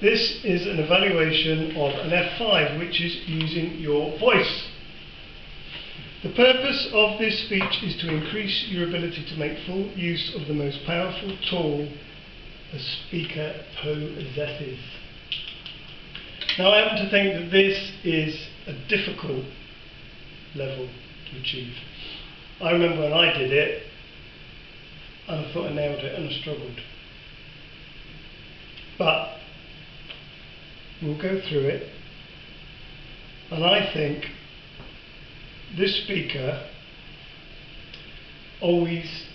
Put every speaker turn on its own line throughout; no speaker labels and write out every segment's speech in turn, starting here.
This is an evaluation of an F5, which is using your voice. The purpose of this speech is to increase your ability to make full use of the most powerful tool a speaker possesses. Now, I happen to think that this is a difficult level to achieve. I remember when I did it, and I thought I nailed it, and I struggled. But we'll go through it, and I think this speaker always,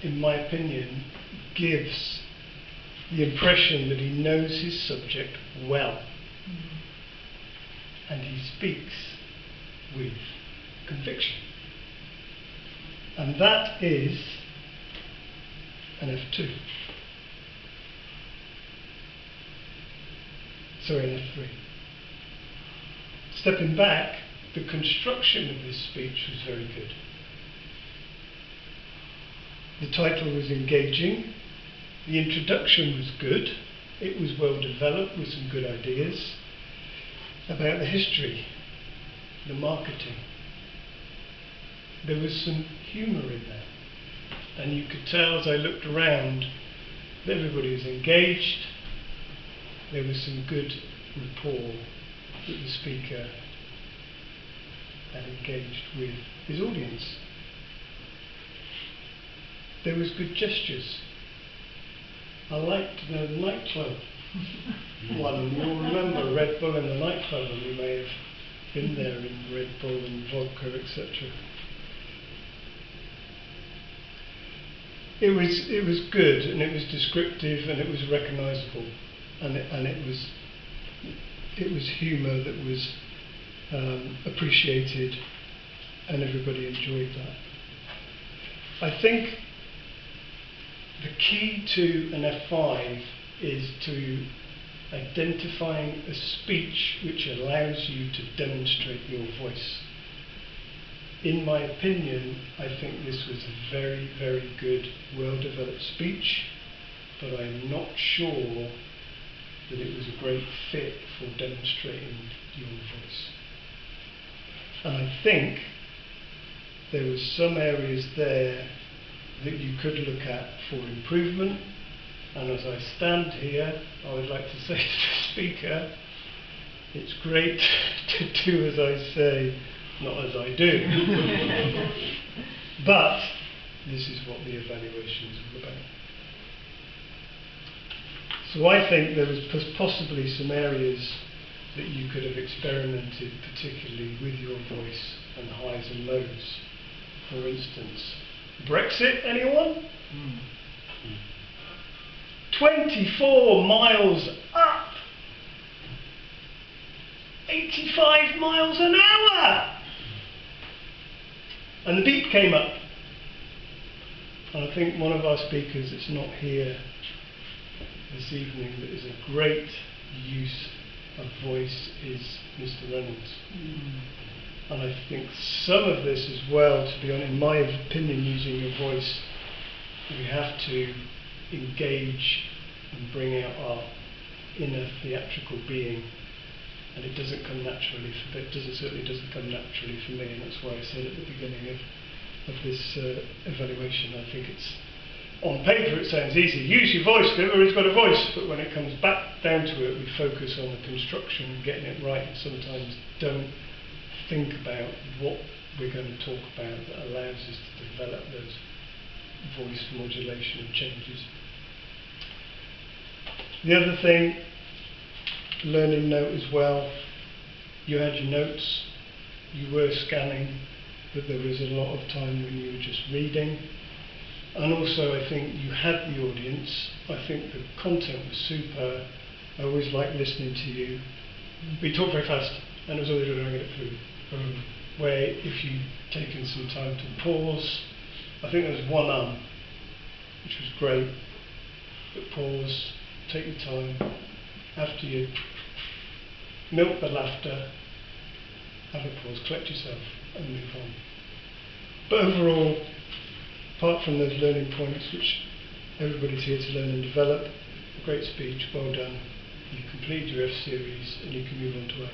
in my opinion, gives the impression that he knows his subject well, and he speaks with conviction, and that is an F2. Sorry, an F3. Stepping back, the construction of this speech was very good. The title was engaging, the introduction was good, it was well developed with some good ideas about the history, the marketing. There was some humour in there, and you could tell as I looked around that everybody was engaged. There was some good rapport that the speaker had engaged with his audience. There was good gestures. I liked the nightclub one. You'll remember Red Bull in the nightclub, and you may have been there in Red Bull and vodka, etc. It was good, and it was descriptive, and it was recognisable, and it was humour that was appreciated, and everybody enjoyed that. I think the key to an F5 is to identifying a speech which allows you to demonstrate your voice. In my opinion, I think this was a very, very good, well-developed speech, but I'm not sure that it was a great fit for demonstrating your voice. And I think there were some areas there that you could look at for improvement, and as I stand here, I would like to say to the speaker, it's great to do as I say, not as I do. But this is what the evaluation is all about. So I think there was possibly some areas that you could have experimented, particularly with your voice and highs and lows. For instance, Brexit, anyone? 24 miles up, 85 miles an hour, and the beep came up. And I think one of our speakers that's not here this evening that is a great use of voice is Mr. Reynolds. And I think some of this as well, to be honest, in my opinion, using your voice, we have to engage and bring out our inner theatrical being, and it doesn't come naturally. Certainly doesn't come naturally for me, and that's why I said at the beginning of this evaluation, I think it's on paper it sounds easy. Use your voice, everybody's got a voice, but when it comes back down to it, we focus on the construction and getting it right, and sometimes don't think about what we're going to talk about that allows us to develop those voice modulation changes. The other thing, learning note as well, you had your notes, you were scanning, but there was a lot of time when you were just reading. And also I think you had the audience. I think the content was super. I always like listening to you. We talk very fast, and it was always going to get it through. Where if you'd taken some time to pause, I think there was one which was great, but pause, take your time, after you milk the laughter, have a pause, collect yourself and move on. But overall, apart from those learning points which everybody's here to learn and develop, a great speech, well done, you've completed your F series and you can move on to A.